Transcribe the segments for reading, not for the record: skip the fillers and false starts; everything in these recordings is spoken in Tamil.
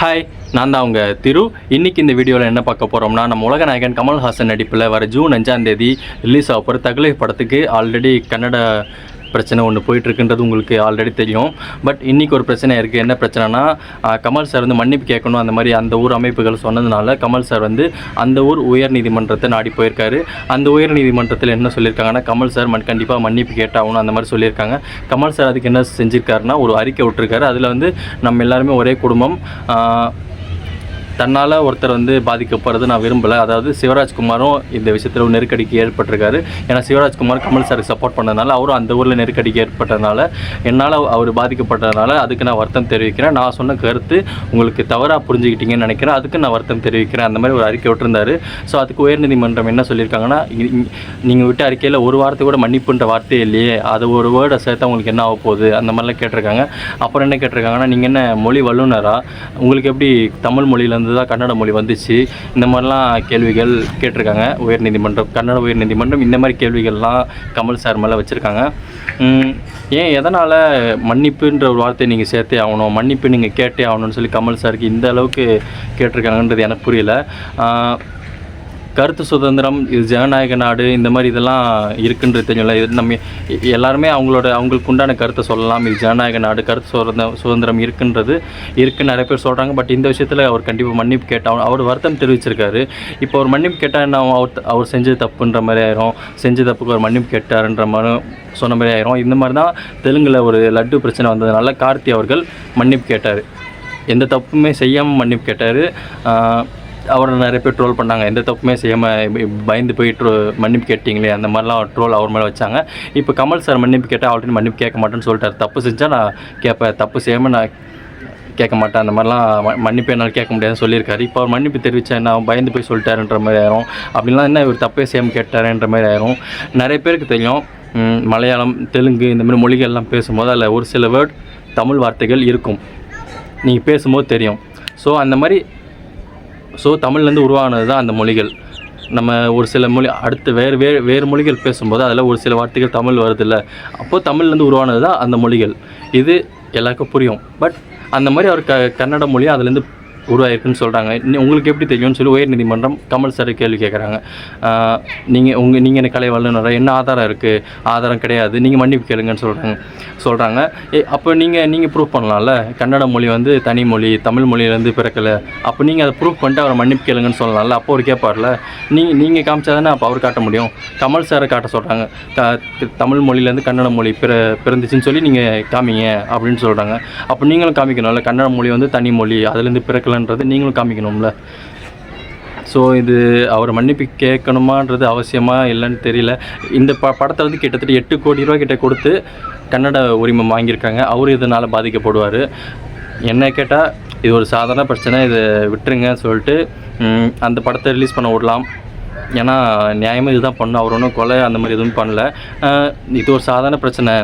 ஹாய், நான் தான் உங்கள் திரு. இன்றைக்கி இந்த வீடியோவில் என்ன பார்க்க போகிறோம்னா, நம்ம உலகநாயகன் கமல்ஹாசன் நடிப்பில் வர ஜூன் 5 ரிலீஸ் ஆக போகிற தகுலை படத்துக்கு ஆல்ரெடி கன்னட பிரச்சனை ஒன்று போயிட்டுருக்குன்றது உங்களுக்கு ஆல்ரெடி தெரியும். பட் இன்றைக்கி ஒரு பிரச்சனை இருக்குது. என்ன பிரச்சனைனா, கமல் சார் வந்து மன்னிப்பு கேட்கணும் அந்த மாதிரி அந்த ஊர் அமைப்புகள் சொன்னதுனால கமல் சார் வந்து அந்த ஊர் உயர் நீதிமன்றத்தை நாடி போயிருக்காரு. அந்த உயர் நீதிமன்றத்தில் என்ன சொல்லியிருக்காங்கன்னா, கமல் சார் கண்டிப்பாக மன்னிப்பு கேட்டாகணும் அந்த மாதிரி சொல்லியிருக்காங்க. கமல் சார் அதுக்கு என்ன செஞ்சுருக்காருன்னா, ஒரு அறிக்கை விட்டுருக்காரு. அதில் வந்து நம்ம எல்லாருமே ஒரே குடும்பம், தன்னால் ஒருத்தர் வந்து பாதிக்கப்படுறது நான் விரும்பலை. அதாவது சிவராஜ்குமாரும் இந்த விஷயத்தில் ஒரு நெருக்கடிக்கு ஏற்பட்டிருக்காரு. ஏன்னா சிவராஜ்குமார் கமல் சாருக்கு சப்போர்ட் பண்ணதுனால, அவரும் அந்த ஊரில் நெருக்கடிக்கு ஏற்பட்டதுனால, என்னால் அவர் பாதிக்கப்பட்டதுனால அதுக்கு நான் வருத்தம் தெரிவிக்கிறேன். நான் சொன்ன கருத்து உங்களுக்கு தவறாக புரிஞ்சுக்கிட்டீங்கன்னு நினைக்கிறேன், அதுக்கு நான் வருத்தம் தெரிவிக்கிறேன் அந்த மாதிரி ஒரு அறிக்கை விட்டுருந்தார். ஸோ அதுக்கு உயர்நீதிமன்றம் என்ன சொல்லியிருக்காங்கன்னா, நீங்கள் விட்ட அறிக்கையில் ஒரு வார்த்தை கூட மன்னிப்புன்ற வார்த்தையே இல்லையே, அது ஒரு வேர்டை சேர்த்தா உங்களுக்கு என்ன ஆக போகுது அந்த மாதிரிலாம் கேட்டிருக்காங்க. அப்புறம் என்ன கேட்டிருக்காங்கன்னா, நீங்கள் என்ன மொழி வல்லுநரா, உங்களுக்கு எப்படி தமிழ் மொழியிலேருந்து தான் கன்னட மொழி வந்துச்சு, இந்த மாதிரிலாம் கேள்விகள் கேட்டிருக்காங்க உயர்நீதிமன்றம். கன்னட உயர்நீதிமன்றம் இந்த மாதிரி கேள்விகள்லாம் கமல் சார் மேலே வச்சுருக்காங்க. ஏன் எதனால் மன்னிப்புன்ற ஒரு வார்த்தையை நீங்கள் சேர்த்தே ஆகணும், மன்னிப்பு நீங்கள் கேட்டே ஆகணும்னு சொல்லி கமல் சாருக்கு இந்த அளவுக்கு கேட்டிருக்காங்கன்றது எனக்கு புரியல. கருத்து சுதந்திரம், இது ஜனநாயக நாடு, இந்த மாதிரி இதெல்லாம் இருக்குன்றது தெரியல. இது நம்ம எல்லாருமே அவங்களுக்கு உண்டான கருத்தை சொல்லலாம். இது ஜனநாயக நாடு, கருத்து சுதந்திரம் இருக்குன்னு நிறைய பேர் சொல்கிறாங்க. பட் இந்த விஷயத்தில் அவர் கண்டிப்பாக மன்னிப்பு கேட்டால், அவர் வருத்தம் தெரிவிச்சிருக்காரு. இப்போ அவர் மன்னிப்பு கேட்டால் என்ன, அவர் செஞ்சது தப்புன்ற மாதிரி ஆயிரும், செஞ்ச தப்புக்கு அவர் மன்னிப்பு கேட்டாருன்ற மாதிரி சொன்ன மாதிரி ஆயிரும். இந்த மாதிரி தான் தெலுங்கில் ஒரு லட்டு பிரச்சனை வந்ததுனால கார்த்தி அவர்கள் மன்னிப்பு கேட்டார். எந்த தப்புமே செய்யாமல் மன்னிப்பு கேட்டார். அவரை நிறைய பேர் ட்ரோல் பண்ணாங்க, எந்த தப்புமே செய்யாமல் பயந்து போய் மன்னிப்பு கேட்டிங்களே அந்த மாதிரிலாம் ட்ரோல் அவர் மேலே வச்சாங்க. இப்போ கமல் சார் மன்னிப்பு கேட்டால் ஆல்ரெடி மன்னிப்பு கேட்க மாட்டேன்னு சொல்லிட்டார். தப்பு செஞ்சால் நான் கேட்பேன், தப்பு செய்யாமல் நான் கேட்க மாட்டேன், அந்த மாதிரிலாம் மன்னிப்பு என்னால் கேட்க முடியாதுன்னு சொல்லியிருக்காரு. இப்போ அவர் மன்னிப்பு தெரிவித்தா நான் பயந்து போய் சொல்லிட்டாருன்ற மாதிரி ஆயிரும். அப்படின்லாம் என்ன இவர் தப்பே செய்யாமல் கேட்டாருன்ற மாதிரி ஆயிரும். நிறைய பேருக்கு தெரியும், மலையாளம், தெலுங்கு இந்த மாதிரி மொழிகள்லாம் பேசும்போது அதில் ஒரு சில வேர்ட் தமிழ் வார்த்தைகள் இருக்கும், நீங்கள் பேசும்போது தெரியும். ஸோ அந்த மாதிரி தமிழ்லேருந்து உருவானது தான் அந்த மொழிகள். நம்ம ஒரு சில மொழி அடுத்து வேறு மொழிகள் பேசும்போது அதில் ஒரு சில வார்த்தைகள் தமிழ் வருதில்ல, அப்போது தமிழ்லேருந்து உருவானது தான் அந்த மொழிகள். இது எல்லாருக்கும் புரியும். பட் அந்த மாதிரி அவர் கன்னட மொழியும் அதுலேருந்து உருவாயிருக்குன்னு சொல்கிறாங்க. உங்களுக்கு எப்படி தெரியும்னு சொல்லி உயர்நீதிமன்றம் கமல் சார் கேள்வி கேட்குறாங்க. நீங்கள் என்ன கலை வல்லுநர், என்ன ஆதாரம் இருக்குது, ஆதாரம் கிடையாது, நீங்கள் மன்னிப்பு கேளுங்கன்னு சொல்கிறாங்க. அப்போ நீங்கள் ப்ரூவ் பண்ணலாம்ல, கன்னட மொழி வந்து தனி மொழி, தமிழ் மொழியிலேருந்து பிறக்கலை, அப்போ நீங்கள் அதை ப்ரூவ் பண்ணிட்டு அவரை மன்னிப்பு கேளுங்கன்னு சொல்லலாம்ல. அப்போ அவர் கேட்பார்ல, நீங்கள் காமிச்சா தானே அப்போ அவர் காட்ட முடியும். கமல் சாரை காட்ட சொல்கிறாங்க, தமிழ் மொழியிலேருந்து கன்னட மொழி பிறந்துச்சுன்னு சொல்லி நீங்கள் காமிங்க அப்படின்னு சொல்கிறாங்க. அப்போ நீங்களும் காமிக்கணும்ல, கன்னட மொழி வந்து தனி மொழி, அதுலேருந்து பிறக்கலை நீங்களும் காமிக்கணும்ல. ஸோ இது அவர் மன்னிப்பு கேட்கணுமான்றது அவசியமாக இல்லைன்னு தெரியல. இந்த படத்தை வந்து கிட்டத்தட்ட 8 கோடி ரூபா கிட்ட கொடுத்து கன்னட உரிமம் வாங்கியிருக்காங்க. அவர் இதனால் பாதிக்கப்படுவார். என்ன கேட்டால் இது ஒரு சாதாரண பிரச்சனை, இதை விட்டுருங்கன்னு சொல்லிட்டு அந்த படத்தை ரிலீஸ் பண்ண விடலாம். ஏன்னா நியாயமாக இதுதான் பண்ணணும், அவர் ஒன்றும் கொலை அந்த மாதிரி எதுவும் பண்ணல. இது ஒரு சாதாரண பிரச்சனை,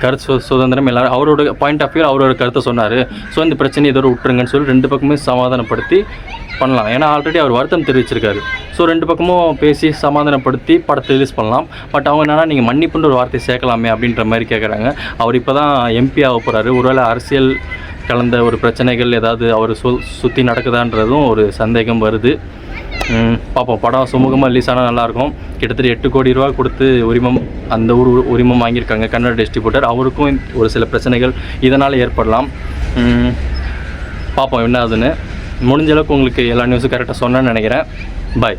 கருத்து சுதந்திரம், எல்லோரும் அவரோட பாயிண்ட் ஆஃப் வியூ அவரோட கருத்தை சொன்னார். ஸோ இந்த பிரச்சனை இதோட விட்டுருங்கன்னு சொல்லி 2 பக்கமே சமாதானப்படுத்தி பண்ணலாம். ஏன்னா ஆல்ரெடி அவர் வருத்தம் தெரிவிச்சிருக்காரு. ஸோ 2 பக்கமும் பேசி சமாதானப்படுத்தி படத்தை ரிலீஸ் பண்ணலாம். பட் அவங்க என்னன்னா, நீங்கள் மன்னிப்புன்ற ஒரு வார்த்தை சேர்க்கலாமே அப்படின்ற மாதிரி கேட்குறாங்க. அவர் இப்போ தான் எம்பி ஆக போகிறாரு. ஒருவேளை அரசியல் கலந்த ஒரு பிரச்சனைகள் ஏதாவது அவர் சுற்றி நடக்குதான்றதும் ஒரு சந்தேகம் வருது. பார்ப்போம். படம் சுமூகமாக ரிலீஸ் ஆனால் நல்லாயிருக்கும். கிட்டத்தட்ட 8 கோடி ரூபா கொடுத்து அந்த உரிமம் வாங்கியிருக்காங்க கன்னட டிஸ்ட்ரிபியூட்டர். அவருக்கும் ஒரு சில பிரச்சனைகள் இதனால் ஏற்படலாம். பார்ப்போம் என்ன ஆகுதுன்னு. முடிஞ்ச அளவுக்கு உங்களுக்கு எல்லா நியூஸும் கரெக்டாக சொன்னேன்னு நினைக்கிறேன். பாய்.